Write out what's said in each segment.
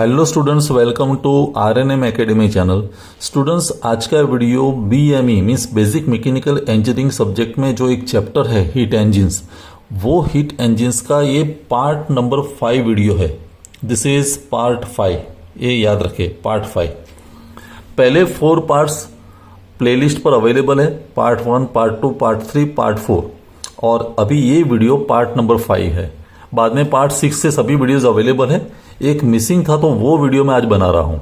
Hello students, welcome to RNM Academy channel. Students, आज का video BME means basic mechanical engineering subject में जो एक चैप्टर है हीट इंजिन्स, वो हीट इंजिन्स का ये पार्ट नंबर 5 वीडियो है। दिस इज पार्ट 5, ये याद रखें, पार्ट 5। पहले 4 पार्ट्स प्लेलिस्ट पर अवेलेबल है, पार्ट 1, पार्ट 2, पार्ट 3, पार्ट 4, और अभी ये वीडियो पार्ट नंबर 5 है। बाद में पार्ट 6 से सभी वीडियोस अवेलेबल है। एक मिसिंग था तो वो वीडियो मैं आज बना रहा हूं।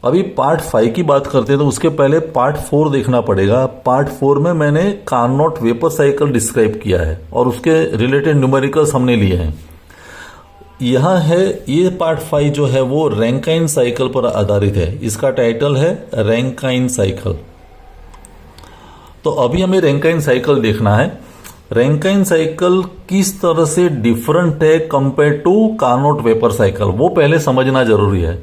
अभी पार्ट 5 की बात करते हैं तो उसके पहले पार्ट 4 देखना पड़ेगा। पार्ट 4 में मैंने कार्नोट वेपर साइकिल डिस्क्राइब किया है और उसके रिलेटेड न्यूमेरिकल्स हमने लिए हैं। यहां है ये पार्ट 5 जो है वो रैंकाइन साइकिल पर आधारित है। इसका टाइटल है रैंकाइन साइकिल। तो अभी हमें रैंकाइन साइकिल देखना है। रैंकाइन साइकिल किस तरह से डिफरेंट है compare to Carnot vapour cycle, वो पहले समझना जरूरी है।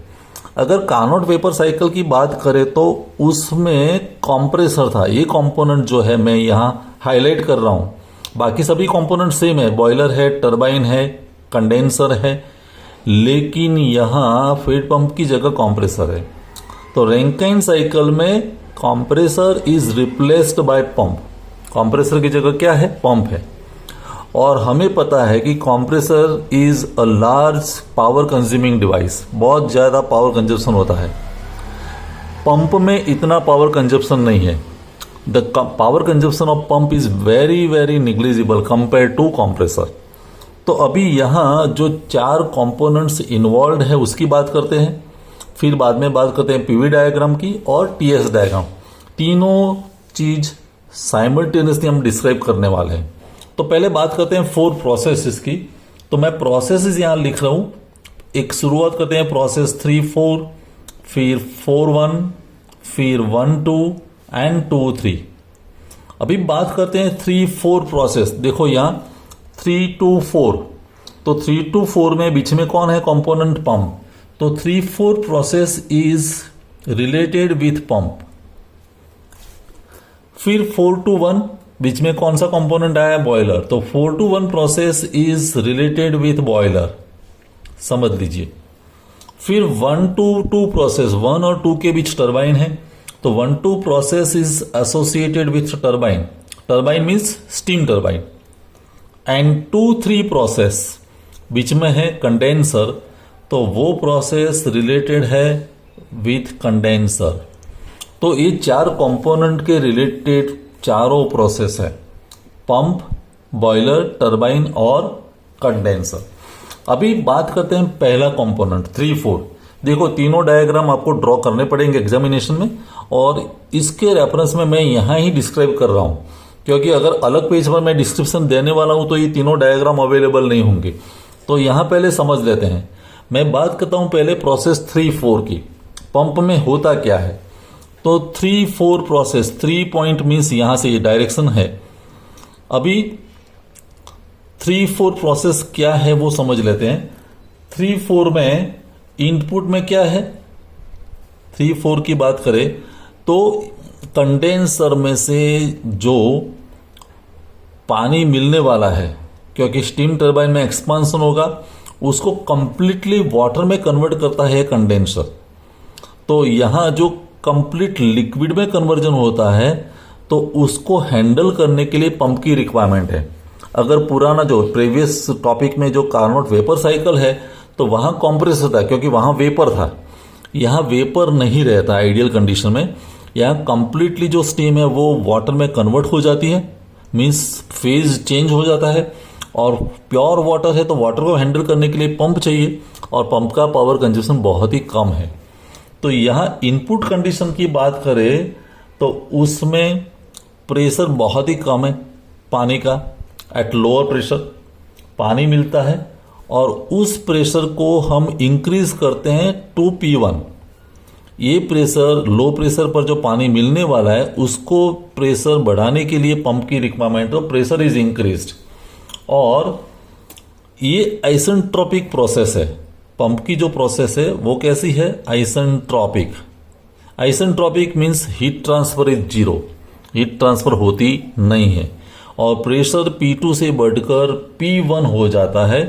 अगर कार्नोट वेपर साइकिल की बात करें तो उसमें कंप्रेसर था। ये कंपोनेंट जो है मैं यहाँ हाईलाइट कर रहा हूं, बाकी सभी कंपोनेंट सेम है, बॉयलर है, टरबाइन है, कंडेंसर है, लेकिन यहाँ फीड पंप की जगह कंप्रेसर है। तो रैंकाइन साइकिल में compressor is replaced by pump. Compressor की जगह क्या है? पंप है। और हमें पता है कि compressor is a large power consuming device, बहुत ज्यादा पावर कंजप्शन होता है। पंप में इतना पावर कंजप्शन नहीं है। The power consumption of pump is very very negligible compare to compressor. तो अभी यहां जो 4 कंपोनेंट्स इन्वॉल्व है उसकी बात करते हैं, फिर बाद में बात करते हैं पीवी डायग्राम की और टीएस डायग्राम। तीनों चीज साइमल्टेनियसली हम डिस्क्राइब करने वाले हैं। तो पहले बात करते हैं 4 प्रोसेसेस की। तो मैं प्रोसेसेस यहां लिख रहा हूं। एक शुरुआत करते हैं प्रोसेस 3-4, फिर 4-1, फिर 1-2 एंड 2-3। अभी बात करते हैं 3-4 प्रोसेस। देखो यहां 3-2-4, तो 3-4 में बीच में कौन है? Component pump. तो 3-4 process is related with pump. फिर 4-1 बीच में कौन सा कंपोनेंट आया? बॉयलर। तो 4-1 process is related with boiler, समझ लीजिए। फिर 1-2 प्रोसेस, 1 और 2 के बीच टरबाइन है, तो 1-2 process is associated with turbine. Turbine means steam turbine. And 2-3 process बीच में है कंडेंसर, तो वो प्रोसेस रिलेटेड है विथ कंडेंसर। तो ये 4 कंपोनेंट के रिलेटेड चारों प्रोसेस है, पंप, बॉयलर, टरबाइन और कंडेंसर। अभी बात करते हैं पहला कंपोनेंट 3-4। देखो तीनों डायग्राम आपको ड्रॉ करने पड़ेंगे एग्जामिनेशन में, और इसके रेफरेंस में मैं यहां ही डिस्क्राइब कर रहा हूं, क्योंकि अगर अलग पेज पर मैं डिस्क्रिप्शन देने वाला हूं तो ये तीनों डायग्राम अवेलेबल नहीं होंगे। तो यहां पहले समझ लेते हैं। मैं बात करता हूं पहले प्रोसेस 3-4 की। पंप में होता क्या है? तो 3-4 प्रोसेस, 3 पॉइंट मीन्स यहां से ये डायरेक्शन है। अभी 3-4 प्रोसेस क्या है वो समझ लेते हैं। 3-4 में इनपुट में क्या है? 3-4 की बात करें तो कंडेंसर में से जो पानी मिलने वाला है, क्योंकि स्टीम टरबाइन में एक्सपांशन होगा, उसको कंप्लीटली वाटर में कन्वर्ट करता है कंडेंसर। तो यहां जो कंप्लीट लिक्विड में कन्वर्जन होता है तो उसको हैंडल करने के लिए पंप की रिक्वायरमेंट है। अगर पुराना जो प्रीवियस टॉपिक में जो कार्नोट वेपर साइकिल है तो वहां कंप्रेसर था, क्योंकि वहां वेपर था। यहां वेपर नहीं रहता आइडियल कंडीशन में। यहां कंप्लीटली जो स्टीम है वो वाटर में कन्वर्ट हो जाती है, मीन्स फेज चेंज हो जाता है। और प्योर वाटर है तो वाटर को हैंडल करने के लिए पंप चाहिए, और पंप का पावर कंजप्शन बहुत ही कम है। तो यहां इनपुट कंडीशन की बात करें तो उसमें प्रेशर बहुत ही कम है पानी का। एट लोअर प्रेशर पानी मिलता है, और उस प्रेशर को हम इंक्रीज करते हैं टू P1। ये प्रेशर, लो प्रेशर पर जो पानी मिलने वाला है उसको प्रेशर बढ़ाने के लिए पंप की रिक्वायरमेंट, तो प्रेशर इज इंक्रीज्ड। और ये आइसेंट्रोपिक प्रोसेस है। पंप की जो प्रोसेस है वो कैसी है? Isentropic. Isentropic means heat transfer is 0, heat transfer होती नहीं है, और प्रेशर P2 से बढ़कर P1 हो जाता है।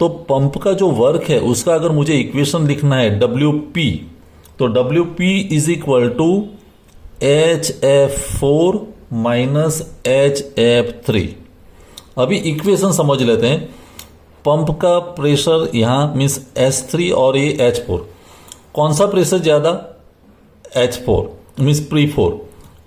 तो पंप का जो वर्क है उसका अगर मुझे इक्वेशन लिखना है WP, तो WP is equal to HF4 minus HF3। अभी इक्वेशन समझ लेते हैं। पंप का प्रेशर यहां मीन्स S3 और ये H4, कौन सा प्रेशर ज्यादा? H4 means प्री4।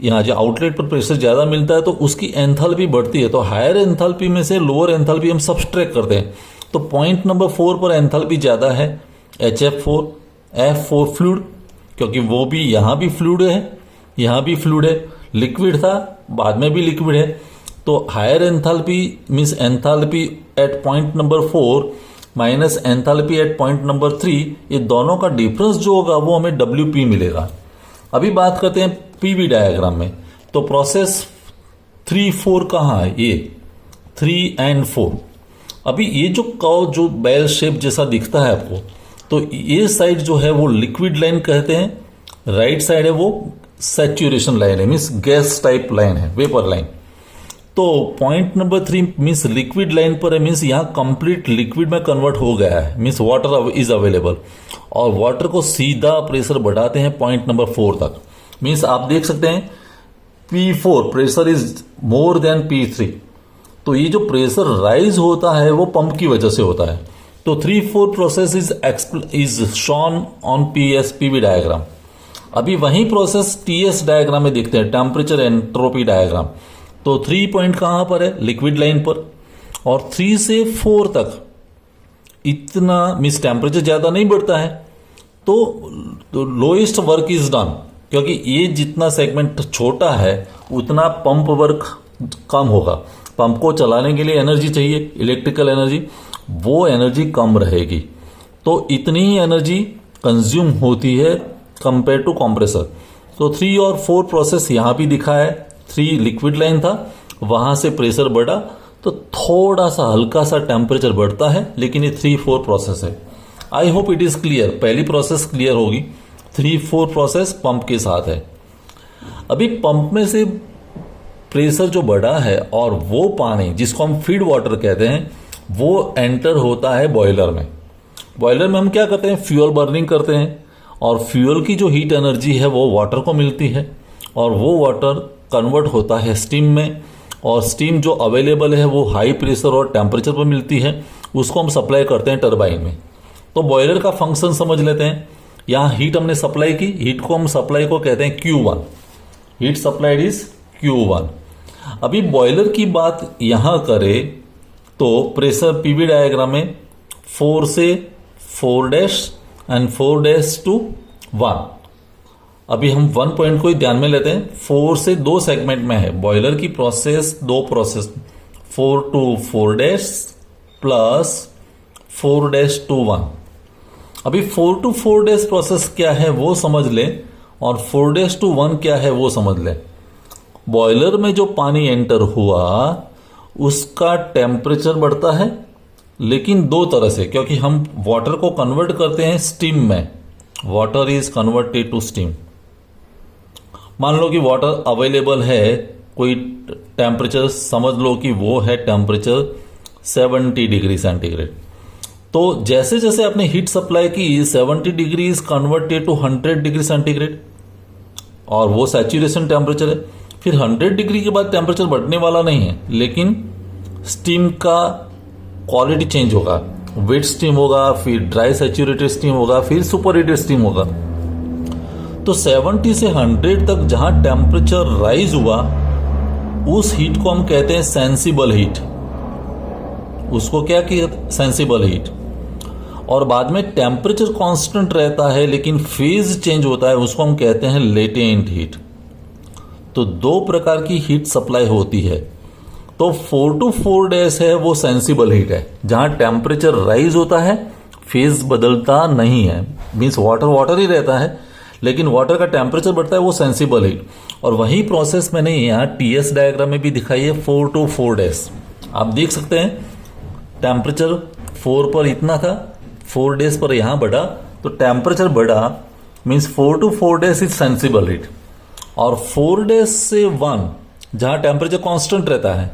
यहाँ जो आउटलेट पर प्रेशर ज्यादा मिलता है तो उसकी एंथैल्पी बढ़ती है, तो हायर एंथैल्पी में से लोअर एंथैल्पी हम सब्सट्रैक्ट करते हैं। तो पॉइंट नंबर 4 पर एंथैल्पी ज्यादा है HF4, F4 फ्लूइड, क्योंकि वो भी यहां भी फ्लूइड है, यहां भी फ्लूइड है, लिक्विड था बाद में भी लिक्विड है। तो higher enthalpy means enthalpy at point number 4 minus enthalpy at point number 3, ये दोनों का डिफरेंस जो होगा वो हमें WP मिलेगा। अभी बात करते हैं PV डायग्राम में। तो प्रोसेस 3-4 कहाँ है? ये 3 and 4। अभी ये जो कर्व जो बेल शेप जैसा दिखता है आपको, तो ये साइड जो है वो लिक्विड लाइन कहते हैं, राइट साइड है वो सैचुरेशन लाइन है, मीन्स गैस टाइप लाइन है, वेपर लाइन। तो point number 3 means liquid line पर है, मीन्स यहां कंप्लीट लिक्विड में कन्वर्ट हो गया है, मीन्स वाटर इज अवेलेबल, और वाटर को सीधा प्रेशर बढ़ाते हैं पॉइंट नंबर 4 तक। मीन्स आप देख सकते हैं P4 pressure is more than P3, तो ये जो प्रेशर राइज होता है वो पंप की वजह से होता है। तो 3-4 process is shown on PV diagram. अभी वही प्रोसेस TS डायग्राम में देखते हैं, टेम्परेचर एंट्रोपी डायग्राम। तो 3 पॉइंट कहां पर है? लिक्विड लाइन पर, और 3 से 4 तक इतना मीन्स टेम्परेचर ज्यादा नहीं बढ़ता है, तो लोएस्ट वर्क इज डन, क्योंकि ये जितना सेगमेंट छोटा है उतना पंप वर्क कम होगा। पंप को चलाने के लिए एनर्जी चाहिए, इलेक्ट्रिकल एनर्जी, वो एनर्जी कम रहेगी। तो इतनी ही एनर्जी कंज्यूम होती है कंपेयर टू कंप्रेसर। तो 3 और 4 प्रोसेस यहां भी दिखा है। 3 लिक्विड लाइन था, वहां से प्रेशर बढ़ा तो थोड़ा सा हल्का सा टेम्परेचर बढ़ता है, लेकिन ये 3-4 प्रोसेस है। I hope it is clear. पहली प्रोसेस क्लियर होगी। 3-4 प्रोसेस पंप के साथ है। अभी पंप में से प्रेशर जो बढ़ा है और वो पानी जिसको हम फीड वाटर कहते हैं वो एंटर होता है बॉयलर में। बॉयलर में हम क्या करते हैं? फ्यूल बर्निंग करते हैं, और फ्यूल की जो हीट एनर्जी है वो वाटर को मिलती है, और वो वाटर कन्वर्ट होता है स्टीम में, और स्टीम जो अवेलेबल है वो हाई प्रेशर और टेम्परेचर पर मिलती है, उसको हम सप्लाई करते हैं टरबाइन में। तो बॉयलर का फंक्शन समझ लेते हैं। यहाँ हीट हमने सप्लाई की, हीट को हम सप्लाई को कहते हैं Q1, heat supplied is Q1। अभी बॉयलर की बात यहां करें तो प्रेशर PV डायग्राम में 4 से 4' एंड 4' to 1। अभी हम 1 पॉइंट को ही ध्यान में लेते हैं। 4 से 2 सेगमेंट में है बॉयलर की process, 2 process, 4 to 4' plus 4' to 1। अभी 4 to 4' प्रोसेस क्या है वो समझ लें, और 4' to 1 क्या है वो समझ लें। बॉयलर में जो पानी एंटर हुआ उसका टेम्परेचर बढ़ता है, लेकिन 2 तरह से, क्योंकि हम वाटर को कन्वर्ट करते हैं स्टीम में। Water is converted to steam. मान लो कि वाटर अवेलेबल है, कोई टेम्परेचर समझ लो कि वो है टेम्परेचर 70 डिग्री सेंटीग्रेड। तो जैसे जैसे आपने हीट सप्लाई की 70 degree is converted to 100 degree centigrade, और वो सैचुरेशन टेम्परेचर है। फिर 100 डिग्री के बाद टेम्परेचर बढ़ने वाला नहीं है, लेकिन स्टीम का क्वालिटी चेंज होगा। वेट स्टीम होगा, फिर ड्राई सैचुरेटेड स्टीम होगा, फिर सुपर हीटेड स्टीम होगा। तो 70 से 100 तक जहां टेम्परेचर राइज हुआ उस हीट को हम कहते हैं सेंसिबल हीट। उसको क्या कहते? Sensible heat. और बाद में टेम्परेचर कांस्टेंट रहता है लेकिन फेज चेंज होता है, उसको हम कहते हैं लेटेंट हीट। तो 2 प्रकार की हीट सप्लाई होती है। तो 4 to 4' है वो सेंसिबल हीट है, जहां टेम्परेचर राइज होता है, फेज बदलता नहीं है, मीन्स वाटर ही रहता है, लेकिन वाटर का टेम्परेचर बढ़ता है, वो सेंसिबल हीट। और वही प्रोसेस मैंने यहाँ TS डायग्राम में भी दिखाई है, 4 to 4' आप देख सकते हैं। टेम्परेचर 4 पर इतना था, 4 पर यहां बढ़ा, तो टेम्परेचर बढ़ा, means 4 to 4' is sensible heat. और 4 से 1 जहां टेम्परेचर कांस्टेंट रहता है,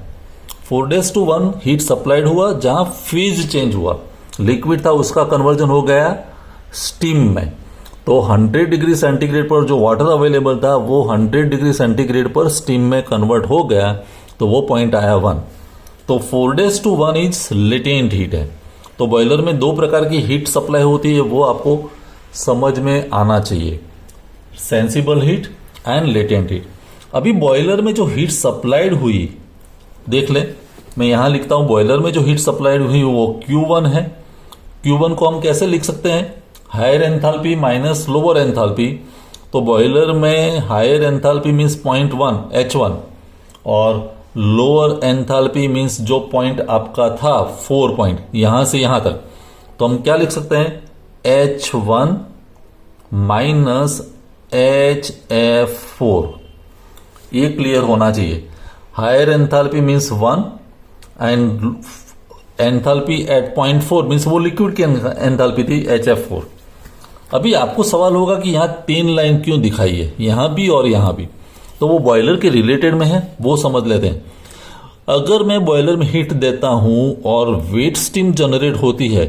4 to 1 हीट सप्लाइड हुआ, जहां फेज चेंज हुआ, लिक्विड था उसका कन्वर्जन हो गया स्टीम में। तो 100 डिग्री सेंटीग्रेड पर जो वाटर अवेलेबल था वो 100 डिग्री सेंटीग्रेड पर स्टीम में कन्वर्ट हो गया, तो वो पॉइंट आया 1। तो 4-1 इज लेटेंट हीट है। तो बॉयलर में दो प्रकार की हीट सप्लाई होती है, वो आपको समझ में आना चाहिए, sensible heat and latent heat. अभी बॉयलर में जो हीट सप्लाइड हुई, देख ले, मैं यहां लिखता हूं बॉयलर में जो हीट सप्लाइड हुई वो Q1 है। Q1 को हम कैसे लिख सकते हैं, higher enthalpy minus lower enthalpy. तो बॉयलर में हायर एंथैल्पी मीन्स 0.1 H1 और लोअर एंथैल्पी मीन्स जो पॉइंट आपका था 4 पॉइंट, यहां से यहां तक, तो हम क्या लिख सकते हैं H1 माइनस HF4। ये क्लियर होना चाहिए। Higher enthalpy means 1 and enthalpy at 0.4 means वो लिक्विड की एंथैल्पी थी HF4। अभी आपको सवाल होगा कि यहां 3 लाइन क्यों दिखाई है, यहां भी और यहां भी, तो वो बॉयलर के रिलेटेड में है, वो समझ लेते हैं। अगर मैं बॉयलर में हीट देता हूं और वेट स्टीम जनरेट होती है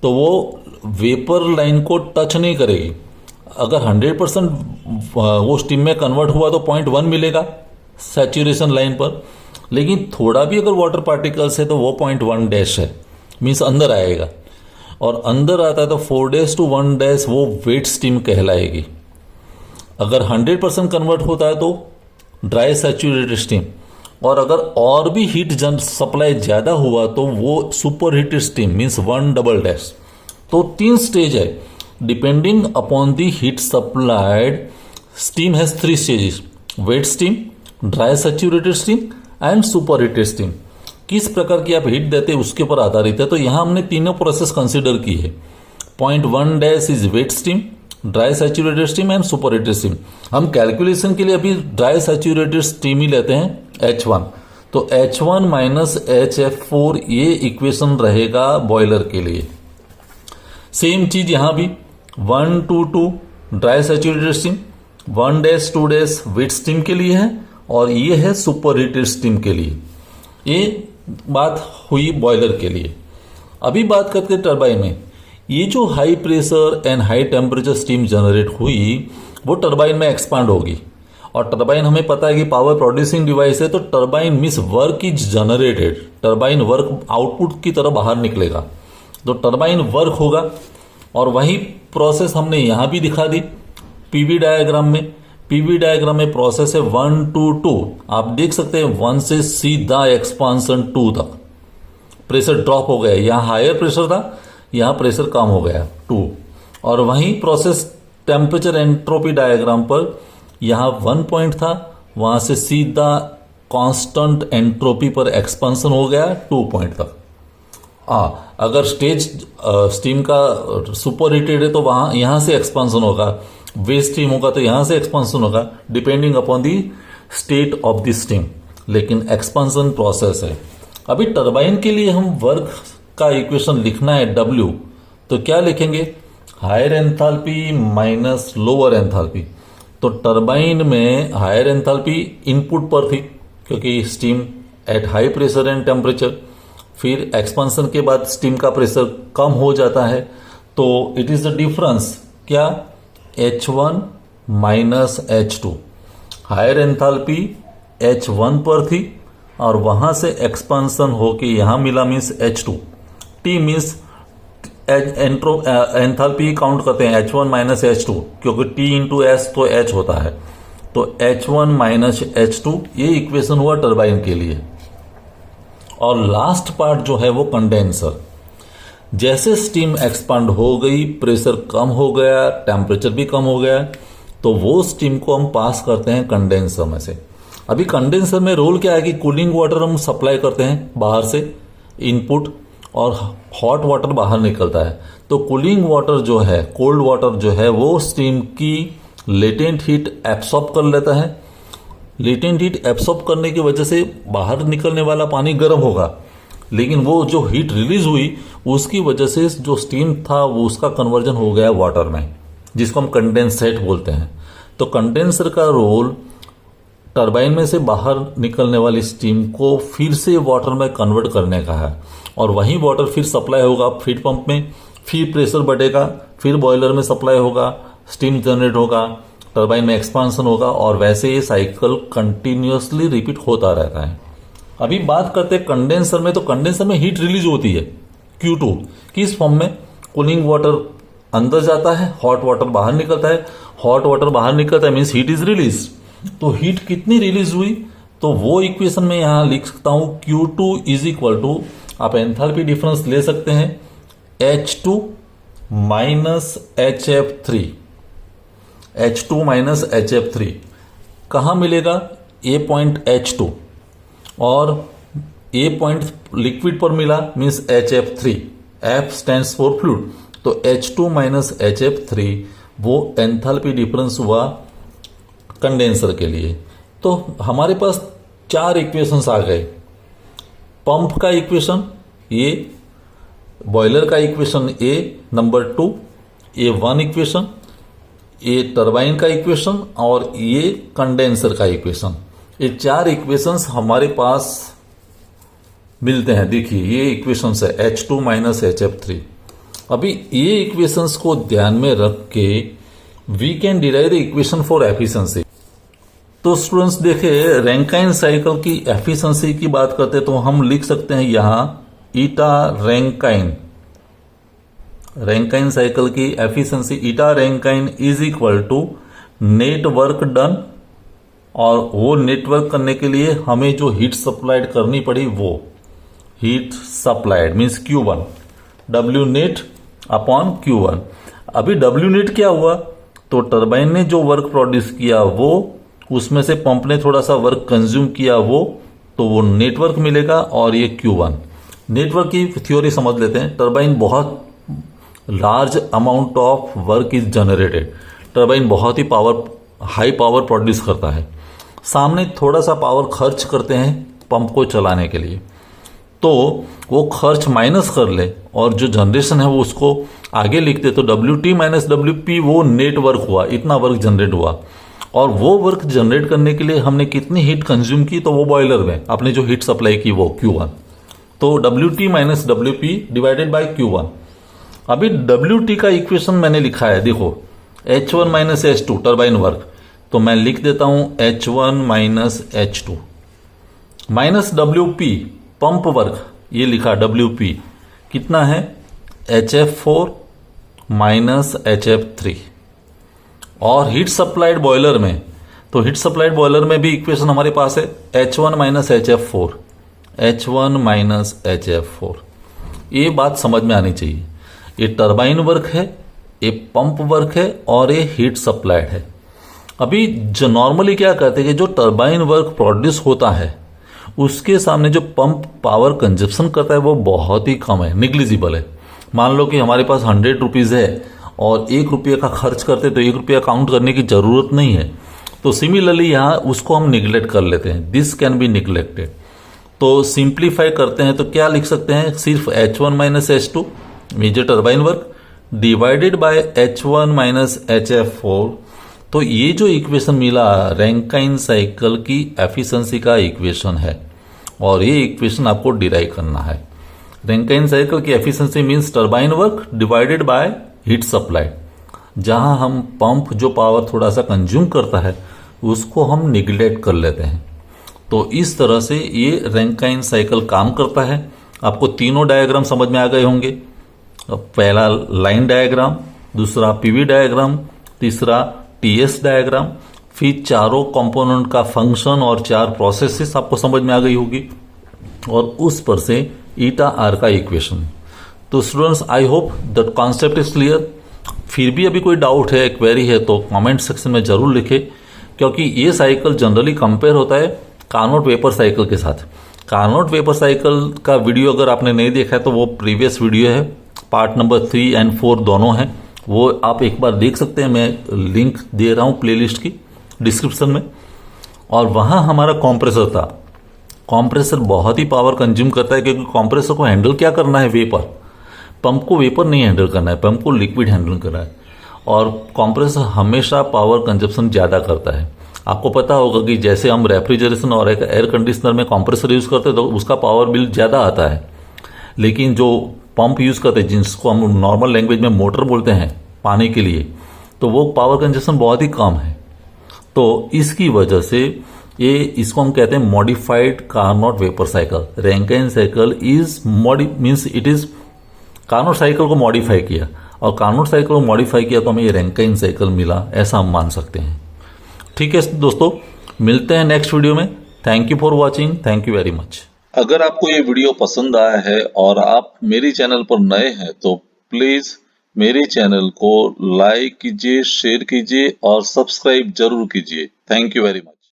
तो वो वेपर लाइन को टच नहीं करेगी। अगर 100% वो स्टीम में कन्वर्ट हुआ तो 0.1 मिलेगा सैचुरेशन लाइन पर, लेकिन थोड़ा भी अगर वाटर पार्टिकल्स है तो वो 0.1 डैश है, मीन्स अंदर आएगा, और अंदर आता है तो 4-1 डैश वो वेट स्टीम कहलाएगी। अगर 100% कन्वर्ट होता है तो ड्राई सैचुरेटेड स्टीम, और अगर और भी हीट सप्लाई ज्यादा हुआ तो वो superheated steam means 1 double dash. तो 3 स्टेज है, depending upon the heat supplied steam has 3 stages, wet steam, dry saturated steam and superheated steam. किस प्रकार की आप हीट देते हैं उसके ऊपर आधारित है। तो यहां हमने तीनों प्रोसेस कंसिडर की है। 0.1 dash is wet steam, dry saturated steam and superheated steam. हम कैलकुलेशन के लिए अभी ड्राई सैचुरेटेड स्टीम ही लेते हैं H1। तो H1 माइनस HF4 ये इक्वेशन रहेगा बॉयलर के लिए। सेम चीज यहां भी 1 to 2 dry saturated steam, 1 dash 2 dash wet steam के लिए है, और ये है सुपर हीटेड स्टीम के लिए। ये बात हुई बॉयलर के लिए। अभी बात करते हैं टरबाइन में। ये जो high pressure and high temperature steam generate हुई वो टरबाइन में एक्सपांड होगी, और टरबाइन हमें पता है कि पावर प्रोड्यूसिंग डिवाइस है, तो turbine means work is generated, turbine work output की तरह बाहर निकलेगा, तो टरबाइन वर्क होगा। और वही प्रोसेस हमने यहां भी दिखा दी पीवी डायग्राम में। पीवी डायग्राम में प्रोसेस है 1 to 2, आप देख सकते हैं 1 से सीधा एक्सपांसन 2 तक। प्रेशर ड्रॉप हो गया, यहां हायर प्रेशर था, यहां प्रेशर कम हो गया 2। और वहीं प्रोसेस टेम्परेचर एंट्रोपी डायग्राम पर यहां 1 पॉइंट था, वहां से सीधा कांस्टेंट एंट्रोपी पर एक्सपांसन हो गया 2 पॉइंट तक। अगर स्टेज स्टीम का सुपर हीटेड है तो वहां यहां से एक्सपांसन होगा, वेस्ट स्टीम होगा तो यहां से एक्सपांसन होगा, depending upon the state of the steam, लेकिन एक्सपांसन प्रोसेस है। अभी टरबाइन के लिए हम वर्क का इक्वेशन लिखना है W, तो क्या लिखेंगे, higher enthalpy minus lower enthalpy. तो टरबाइन में हायर एंथैल्पी इनपुट पर थी क्योंकि steam at high pressure and temperature, फिर एक्सपांसन के बाद स्टीम का प्रेशर कम हो जाता है, तो इट इज द डिफरेंस क्या H1 minus H2। Higher enthalpy H1 पर थी और वहां से एक्सपांसन होके यहां मिला means H2। T means enthalpy count करते हैं H1 माइनस H2, क्योंकि T इंटू एस तो H होता है, तो H1 माइनस H2 ये इक्वेशन हुआ टरबाइन के लिए। और लास्ट पार्ट जो है वो कंडेंसर। जैसे स्टीम एक्सपांड हो गई, प्रेशर कम हो गया, टेम्परेचर भी कम हो गया, तो वो स्टीम को हम पास करते हैं कंडेंसर में से। अभी कंडेंसर में रोल क्या है कि कूलिंग वाटर हम सप्लाई करते हैं बाहर से इनपुट, और हॉट वाटर बाहर निकलता है। तो कूलिंग वाटर जो है, कोल्ड वाटर जो है, वो स्टीम की लेटेंट हीट एब्सॉर्ब कर लेता है। लेटेंट हीट एब्सॉर्ब करने की वजह से बाहर निकलने वाला पानी गर्म होगा, लेकिन वो जो हीट रिलीज हुई उसकी वजह से जो स्टीम था वो उसका कन्वर्जन हो गया वाटर में, जिसको हम कंडेंसेट बोलते हैं। तो कंडेंसर का रोल टरबाइन में से बाहर निकलने वाली स्टीम को फिर से वाटर में कन्वर्ट करने का है, और वही वाटर फिर सप्लाई होगा फीड पंप में, फिर प्रेशर बढ़ेगा, फिर बॉयलर में सप्लाई होगा, स्टीम जनरेट होगा, टरबाइन में एक्सपांशन होगा, और वैसे ये साइकिल कंटिन्यूअसली रिपीट होता रहता है। अभी बात करते हैं कंडेंसर में। तो कंडेंसर में हीट रिलीज होती है Q2 किस फॉर्म में? कूलिंग वाटर अंदर जाता है, हॉट वाटर बाहर निकलता है, हॉट वाटर बाहर निकलता है मीन्स हीट इज रिलीज। तो हीट कितनी रिलीज हुई, तो वो इक्वेशन में यहां लिख सकता हूं Q2 इज इक्वल टू, आप एंथैल्पी डिफरेंस ले सकते हैं, H2 minus HF3, H2 minus HF3 कहाँ मिलेगा? ए पॉइंट H2 और ए पॉइंट लिक्विड पर मिला means HF3, F stands for fluid, तो H2 माइनस HF3 वो एंथैल्पी डिफरेंस हुआ कंडेंसर के लिए। तो हमारे पास 4 इक्वेशंस आ गए, पंप का इक्वेशन ये, बॉयलर का इक्वेशन ए नंबर 2, ये 1 इक्वेशन, ये टरबाइन का इक्वेशन, और ये कंडेंसर का इक्वेशन। ये 4 इक्वेशंस हमारे पास मिलते हैं। देखिए ये इक्वेशंस है H2 माइनस HF3। अभी ये इक्वेशंस को ध्यान में रख के we can derive the equation for efficiency. तो स्टूडेंट्स देखिए, रैंकाइन साइकिल की एफिशिएंसी की बात करते हैं तो हम लिख सकते हैं यहां ईटा रैंकाइन, रैंकाइन साइकिल की efficiency eta Rankine is equal to net work done, और वो नेटवर्क करने के लिए हमें जो हीट सप्लाइड करनी पड़ी वो heat supplied means Q1, W net upon Q1। अभी W नेट क्या हुआ, तो टरबाइन ने जो वर्क प्रोड्यूस किया वो, उसमें से पंप ने थोड़ा सा वर्क कंज्यूम किया वो, तो वो नेटवर्क मिलेगा, और ये Q1। नेटवर्क की थ्योरी समझ लेते हैं। टरबाइन बहुत large amount of work is generated, turbine बहुत ही हाई पावर प्रोड्यूस करता है, सामने थोड़ा सा पावर खर्च करते हैं पंप को चलाने के लिए, तो वो खर्च माइनस कर ले और जो जनरेशन है वो उसको आगे लिखते, तो WT माइनस WP वो नेट वर्क हुआ, इतना वर्क जनरेट हुआ, और वो वर्क जनरेट करने के लिए हमने कितनी हीट कंज्यूम की, तो वो बॉयलर में आपने जो हीट सप्लाई की वो Q1, तो WT minus WP divided by Q1। अभी WT का इक्वेशन मैंने लिखा है, देखो H1 minus H2 turbine work, तो मैं लिख देता हूं H1 minus H2 minus WP pump work, ये लिखा WP कितना है HF4 माइनस HF3, और हीट सप्लाइड बॉयलर में, तो हीट सप्लाइड बॉयलर में भी इक्वेशन हमारे पास है H1 minus HF4, H1 minus HF4। ये बात समझ में आनी चाहिए, ये टरबाइन वर्क है, ये पंप वर्क है, और ये हीट सप्लाइड है। अभी जो नॉर्मली क्या करते हैं कि जो टरबाइन वर्क प्रोड्यूस होता है उसके सामने जो पंप पावर कंजप्शन करता है वो बहुत ही कम है, निग्लिजिबल है। मान लो कि हमारे पास 100 रुपीज़ है और 1 रुपये का खर्च करते तो 1 रुपया काउंट करने की जरूरत नहीं है, तो सिमिलरली यहाँ उसको हम निग्लेक्ट कर लेते हैं, दिस कैन बी निग्लेक्टेड। तो सिंप्लीफाई करते हैं तो क्या लिख सकते हैं, सिर्फ H1 minus H2 major turbine work divided by H1 minus HF4। तो ये जो इक्वेशन मिला रैंकाइन साइकिल की एफिशिएंसी का इक्वेशन है, और ये इक्वेशन आपको डिराइव करना है। रैंकाइन साइकिल की efficiency means turbine work divided by heat supply, जहां हम पंप जो पावर थोड़ा सा कंज्यूम करता है उसको हम निग्लेक्ट कर लेते हैं। तो इस तरह से ये रैंकाइन साइकिल काम करता है। आपको तीनों डायग्राम समझ में आ गए होंगे, पहला लाइन डायग्राम, दूसरा पीवी डायग्राम, तीसरा टीएस डायग्राम, फिर चारों कंपोनेंट का फंक्शन और 4 प्रोसेसेस आपको समझ में आ गई होगी, और उस पर से ईटा आर का इक्वेशन। तो students I hope that concept is clear. फिर भी अभी कोई डाउट है, क्वेरी है तो कमेंट सेक्शन में जरूर लिखें, क्योंकि ये साइकिल जनरली कंपेयर होता है कार्नोट वेपर साइकिल के साथ। कार्नोट वेपर साइकिल का वीडियो अगर आपने नहीं देखा है तो वो प्रीवियस वीडियो है, पार्ट नंबर 3 और 4 दोनों हैं, वो आप एक बार देख सकते हैं। मैं लिंक दे रहा हूँ प्लेलिस्ट की डिस्क्रिप्शन में। और वहाँ हमारा कॉम्प्रेसर था। कॉम्प्रेसर बहुत ही पावर कंज्यूम करता है, क्योंकि कॉम्प्रेसर को हैंडल क्या करना है, वेपर। पंप को वेपर नहीं हैंडल करना है, पंप को लिक्विड हैंडल करना है, और कॉम्प्रेसर हमेशा पावर कंजप्शन ज़्यादा करता है। आपको पता होगा कि जैसे हम रेफ्रिजरेशन और एक एयर कंडीशनर में कंप्रेसर यूज करते हैं तो उसका पावर बिल ज़्यादा आता है, लेकिन जो पंप यूज करते हैं जिसको हम नॉर्मल लैंग्वेज में मोटर बोलते हैं पानी के लिए, तो वो पावर कंजप्शन बहुत ही कम है। तो इसकी वजह से इसको हम कहते हैं modified Carnot vapour cycle. Rankine cycle is means it is Carnot cycle को मॉडिफाई किया, और कार्नोट साइकिल को मॉडिफाई किया तो हमें ये रैंकिन साइकिल मिला, ऐसा हम मान सकते हैं। ठीक है दोस्तों, मिलते हैं नेक्स्ट वीडियो में। Thank you for watching, thank you very much. अगर आपको ये वीडियो पसंद आया है और आप मेरे चैनल पर नए हैं तो प्लीज मेरे चैनल को लाइक कीजिए, शेयर कीजिए और सब्सक्राइब जरूर कीजिए। Thank you very much.